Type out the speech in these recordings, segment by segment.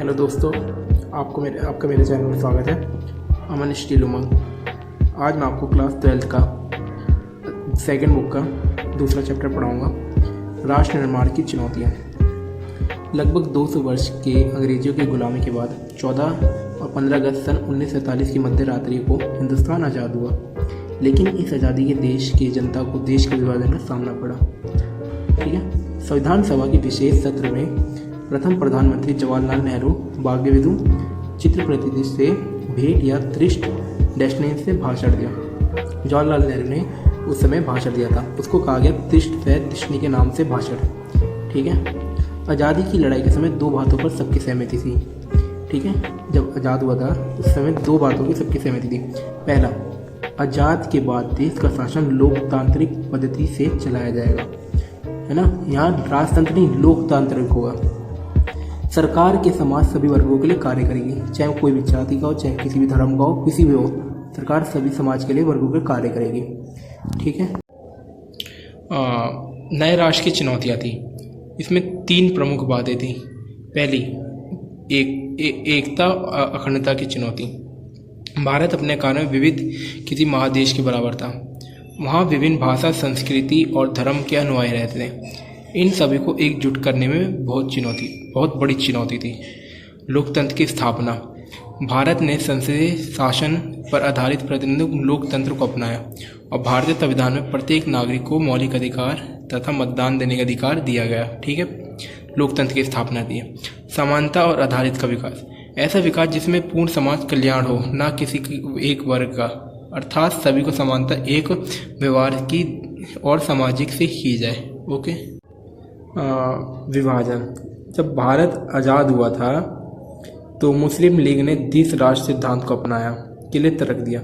Hello दोस्तों, आपका मेरे चैनल में स्वागत है। अमन स्टील उमंग। आज मैं आपको क्लास 12 का सेकंड बुक का दूसरा चैप्टर पढ़ाऊंगा, राष्ट्र निर्माण की चुनौतियाँ। लगभग 200 वर्ष के अंग्रेज़ों की गुलामी के बाद 14 और 15 अगस्त सन 1947 की मध्य रात्रि को हिंदुस्तान आज़ाद हुआ। लेकिन इस आज़ादी के देश की जनता को देश के विभाजन का सामना पड़ा। ठीक है। संविधान सभा के विशेष सत्र में प्रथम प्रधानमंत्री जवाहरलाल नेहरू भाग्यविधु चित्र प्रतिनिधि से भेंट या त्रिष्ट डेस्टिनेशन से भाषण दिया। जवाहरलाल नेहरू ने उस समय भाषण दिया था, उसको कहा गया त्रिष्ट से तिष्णी के नाम से भाषण। ठीक है। आज़ादी की लड़ाई के समय दो बातों पर सबकी सहमति थी। ठीक है। जब आज़ाद हुआ था उस समय दो बातों की सबकी सहमति थी। पहला, आज़ाद के बाद देश का शासन लोकतांत्रिक पद्धति से चलाया जाएगा, है ना। यहाँ राजतंत्र नहीं, लोकतांत्रिक होगा। सरकार के समाज सभी वर्गों के लिए कार्य करेगी, चाहे वो कोई भी जाति का हो, चाहे किसी भी धर्म का हो, किसी भी हो, सरकार सभी समाज के लिए वर्गों के कार्य करेगी। ठीक है। नए राष्ट्र की चुनौतियाँ थी। इसमें 3 प्रमुख बातें थी। पहली, एकता अखंडता की चुनौती। भारत अपने कारण में विविध किसी महादेश के बराबर था। वहाँ विभिन्न भाषा, संस्कृति और धर्म के अनुयायी रहते थे। इन सभी को एकजुट करने में बहुत बड़ी चुनौती थी। लोकतंत्र की स्थापना। भारत ने संसदीय शासन पर आधारित प्रतिनिधित्व लोकतंत्र को अपनाया और भारतीय संविधान में प्रत्येक नागरिक को मौलिक अधिकार तथा मतदान देने का अधिकार दिया गया। ठीक है। लोकतंत्र की स्थापना दी। समानता और आधारित का विकास। ऐसा विकास जिसमें पूर्ण समाज कल्याण हो, ना किसी एक वर्ग का, अर्थात सभी को समानता एक व्यवहार की और सामाजिक से की जाए। ओके। विभाजन। जब भारत आज़ाद हुआ था तो मुस्लिम लीग ने 10 राष्ट्र सिद्धांत को अपनाया, किले रख दिया।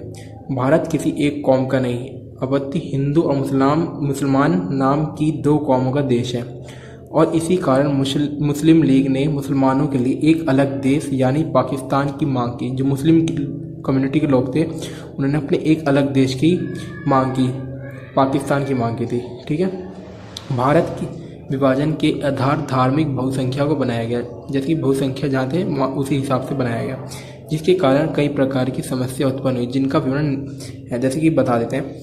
भारत किसी एक कौम का नहीं, अपितु हिंदू और मुसलमान नाम की 2 कौमों का देश है। और इसी कारण मुस्लिम लीग ने मुसलमानों के लिए एक अलग देश यानी पाकिस्तान की मांग की। जो मुस्लिम कम्युनिटी के लोग थे उन्होंने अपने एक अलग देश की मांग की, पाकिस्तान की मांग की थी। ठीक है। भारत की विभाजन के आधार धार्मिक बहुसंख्या को बनाया गया, जैसे कि बहुसंख्या जहाँ थे उसी हिसाब से बनाया गया, जिसके कारण कई प्रकार की समस्या उत्पन्न हुई, जिनका विवरण है, जैसे कि बता देते हैं।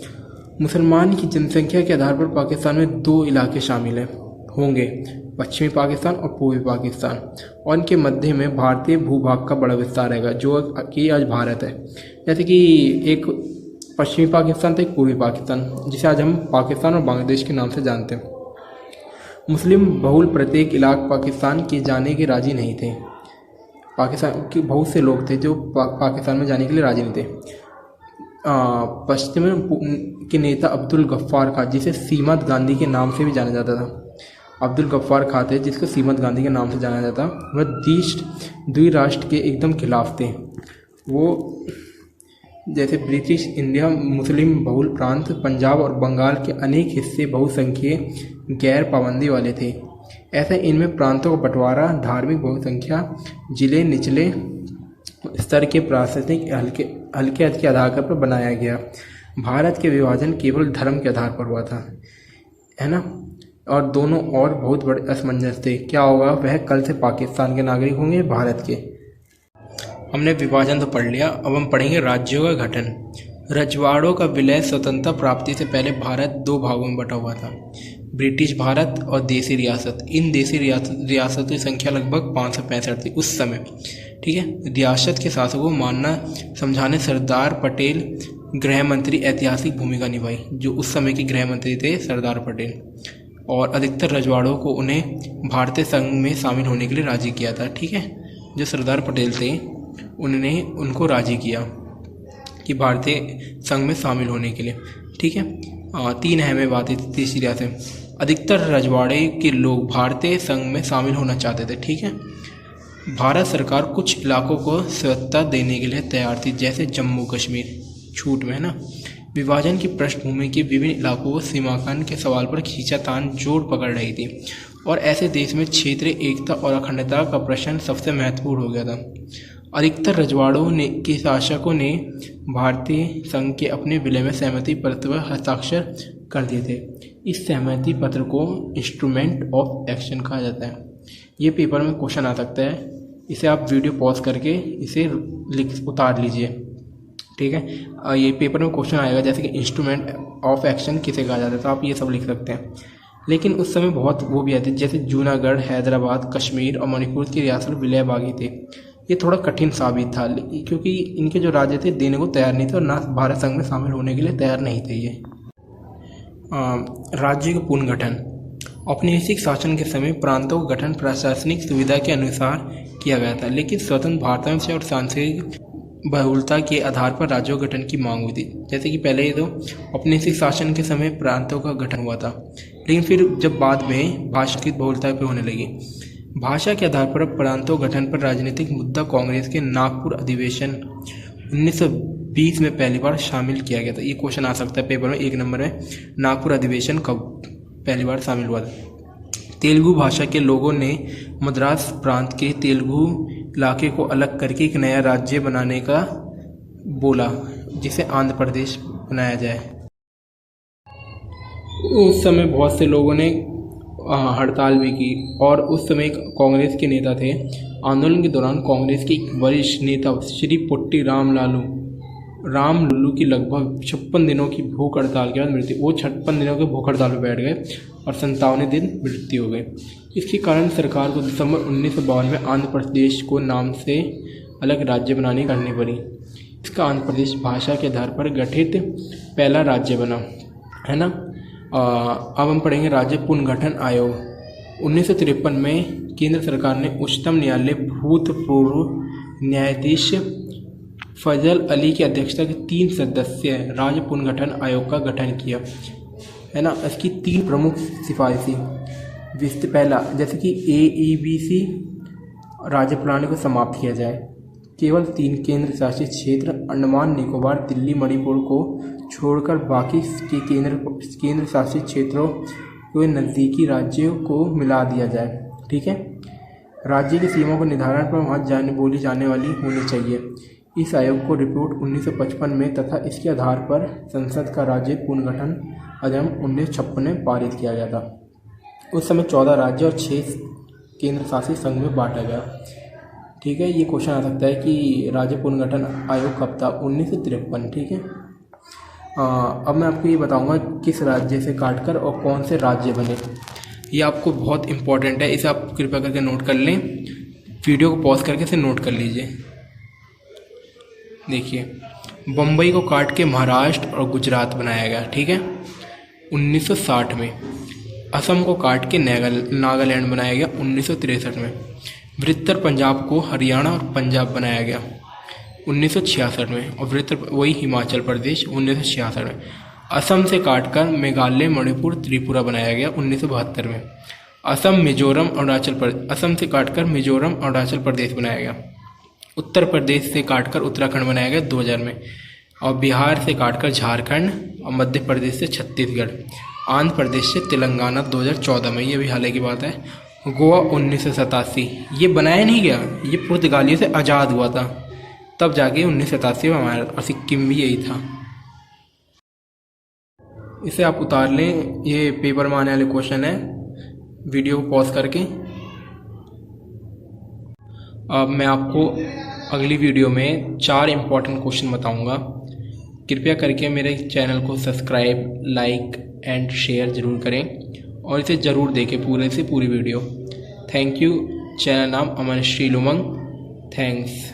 मुसलमान की जनसंख्या के आधार पर पाकिस्तान में 2 इलाके शामिल होंगे, पश्चिमी पाकिस्तान और पूर्वी पाकिस्तान, और इनके मध्य में भारतीय भूभाग का बड़ा विस्तार रहेगा, जो कि आज भारत है। जैसे कि एक पश्चिमी पाकिस्तान था, एक पूर्वी पाकिस्तान, जिसे आज हम पाकिस्तान और बांग्लादेश के नाम से जानते हैं। मुस्लिम बहुल प्रत्येक इलाके पाकिस्तान के जाने के राजी नहीं थे। पाकिस्तान के बहुत से लोग थे जो पाकिस्तान में जाने के लिए राजी नहीं थे। पश्चिम के नेता अब्दुल गफ्फार खां, जिसे सीमत गांधी के नाम से भी जाना जाता था, अब्दुल गफ्फार खां थे जिसको सीमत गांधी के नाम से जाना जाता। वह द्विराष्ट्र के एकदम खिलाफ थे। वो जैसे ब्रिटिश इंडिया, मुस्लिम बहुल प्रांत, पंजाब और बंगाल के अनेक हिस्से बहुसंख्यक गैर पाबंदी वाले थे। ऐसे इनमें प्रांतों का बंटवारा धार्मिक बहुसंख्या, जिले, निचले स्तर के प्रशासनिक हल्के आधार पर बनाया गया। भारत के विभाजन केवल धर्म के आधार पर हुआ था, है ना। और दोनों और बहुत बड़े असमंजस थे। क्या होगा, वह कल से पाकिस्तान के नागरिक होंगे, भारत के। हमने विभाजन तो पढ़ लिया, अब हम पढ़ेंगे राज्यों का गठन। रजवाड़ों का विलय स्वतंत्रता प्राप्ति से पहले भारत 2 भागों में बटा हुआ था, ब्रिटिश भारत और देसी रियासत। इन देसी रियासतों की संख्या लगभग 565 थी उस समय। ठीक है। रियासत के शासकों को मानना समझाने सरदार पटेल गृह मंत्री ऐतिहासिक भूमिका निभाई। जो उस समय के गृह मंत्री थे सरदार पटेल, और अधिकतर रजवाड़ों को उन्हें भारतीय संघ में शामिल होने के लिए राजी किया था। ठीक है। जो सरदार पटेल थे उन्होंने उनको राजी किया कि भारतीय संघ में शामिल होने के लिए। ठीक है। 3 अहम बातें थी तीसरी रियासत। अधिकतर रजवाड़े के लोग भारतीय संघ में शामिल होना चाहते थे। ठीक है। भारत सरकार कुछ इलाकों को स्वतंत्रता देने के लिए तैयार थी, जैसे जम्मू कश्मीर, छूट में, है ना। विभाजन की पृष्ठभूमि के विभिन्न इलाकों को सीमांकन के सवाल पर खींचातान जोर पकड़ रही थी, और ऐसे देश में क्षेत्रीय एकता और अखंडता का प्रश्न सबसे महत्वपूर्ण हो गया था। अधिकतर रजवाड़ों के शासकों ने भारतीय संघ के अपने विलय में सहमति पत्र पर हस्ताक्षर कर दिए थे। इस सहमति पत्र को इंस्ट्रूमेंट ऑफ एक्शन कहा जाता है। ये पेपर में क्वेश्चन आ सकता है इसे आप वीडियो पॉज करके इसे लिख उतार लीजिए, ठीक है। ये पेपर में क्वेश्चन आएगा जैसे कि इंस्ट्रूमेंट ऑफ एक्शन किसे कहा जाता है, तो आप ये सब लिख सकते हैं। लेकिन उस समय बहुत वो भी आते जैसे जूनागढ़, हैदराबाद, कश्मीर और मणिपुर की रियासत विलय बागी थे। ये थोड़ा कठिन साबित था क्योंकि इनके जो राज्य थे देने को तैयार नहीं थे और ना भारत संघ में शामिल होने के लिए तैयार नहीं थे ये। राज्य का पुनर्गठन। औपनिवेशिक शासन के समय प्रांतों का गठन प्रशासनिक सुविधा के अनुसार किया गया था, लेकिन स्वतंत्र भारत से और सांस्कृतिक बहुलता के आधार पर राज्यों का गठन की मांग हुई थी। जैसे कि पहले तो औपनिवेशिक शासन के समय प्रांतों का गठन हुआ था, लेकिन फिर जब बाद में भाषा की बहुलता पे होने लगी, भाषा के आधार पर प्रांतों गठन पर राजनीतिक मुद्दा कांग्रेस के नागपुर अधिवेशन 1920 में पहली बार शामिल किया गया था। ये क्वेश्चन आ सकता है पेपर में 1 नंबर में, नागपुर अधिवेशन कब पहली बार शामिल हुआ था। तेलुगु भाषा के लोगों ने मद्रास प्रांत के तेलुगु इलाके को अलग करके एक नया राज्य बनाने का बोला, जिसे आंध्र प्रदेश बनाया जाए। उस समय बहुत से लोगों ने हड़ताल भी की और उस समय एक कांग्रेस के नेता थे। आंदोलन के दौरान कांग्रेस के एक वरिष्ठ नेता श्री पोट्टी राम लुल्लू की लगभग 56 दिनों की भूख हड़ताल के बाद मृत्यु। वो 56 दिनों के भूख हड़ताल पर बैठ गए और 57वें दिन मृत्यु हो गई। इसके कारण सरकार को दिसंबर 1952 में आंध्र प्रदेश को नाम से अलग राज्य बनाने करनी पड़ी। इसका आंध्र प्रदेश भाषा के आधार पर गठित पहला राज्य बना, है ना। अब हम पढ़ेंगे राज्य पुनर्गठन आयोग। 1953 में केंद्र सरकार ने उच्चतम न्यायालय भूतपूर्व न्यायाधीश फजल अली की अध्यक्षता के 3 सदस्यीय राज्य पुनर्गठन आयोग का गठन किया, है ना। इसकी 3 प्रमुख सिफारिशें। पहला, जैसे कि AEBC राज्य प्रणाली को समाप्त किया जाए, केवल 3 केंद्र शासित क्षेत्र अंडमान निकोबार, दिल्ली, मणिपुर को छोड़कर बाकी के केंद्र शासित क्षेत्रों को नज़दीकी राज्यों को मिला दिया जाए, ठीक है। राज्य की सीमा को निर्धारण पर वहाँ बोली जाने वाली होनी चाहिए। इस आयोग को रिपोर्ट 1955 में तथा इसके आधार पर संसद का राज्य पुनर्गठन अधिनियम 1956 में पारित किया गया था। उस समय 14 राज्य और 6 केंद्र शासित संघ में बांटा गया, ठीक है। ये क्वेश्चन आ सकता है कि राज्य पुनर्गठन आयोग कब था, 1953, ठीक है। अब मैं आपको ये बताऊंगा किस राज्य से काटकर और कौन से राज्य बने। ये आपको बहुत इंपॉर्टेंट है, इसे आप कृपया करके नोट कर लें। वीडियो को पॉज करके इसे नोट कर लीजिए। देखिए, बम्बई को काट के महाराष्ट्र और गुजरात बनाया गया, ठीक है, 1960 में। असम को काट के नागालैंड बनाया गया 1963 में। वृत्तर पंजाब को हरियाणा और पंजाब बनाया गया 1966 में, और वृत्तर वही हिमाचल प्रदेश 1966 में। असम से काटकर मेघालय, मणिपुर, त्रिपुरा बनाया गया 1972 में। असम से काटकर मिजोरम और अरुणाचल प्रदेश बनाया गया। उत्तर प्रदेश से काटकर उत्तराखंड बनाया गया 2000 में, और बिहार से काटकर झारखंड और मध्य प्रदेश से छत्तीसगढ़, आंध्र प्रदेश से तेलंगाना 2014 में, ये भी हाल की बात है। गोवा 1987, ये बनाया नहीं गया, ये पुर्तगालियों से आज़ाद हुआ था, तब जाके 1987 में हमारा, और सिक्किम भी यही था। इसे आप उतार लें, ये पेपर में आने वाले क्वेश्चन है, वीडियो को पॉज करके। अब मैं आपको अगली वीडियो में 4 इम्पॉर्टेंट क्वेश्चन बताऊंगा। कृपया करके मेरे चैनल को सब्सक्राइब, लाइक एंड शेयर ज़रूर करें और इसे ज़रूर देखें पूरे से पूरी वीडियो। Thank you. चैनल नाम अमन श्री उमंग। थैंक्स।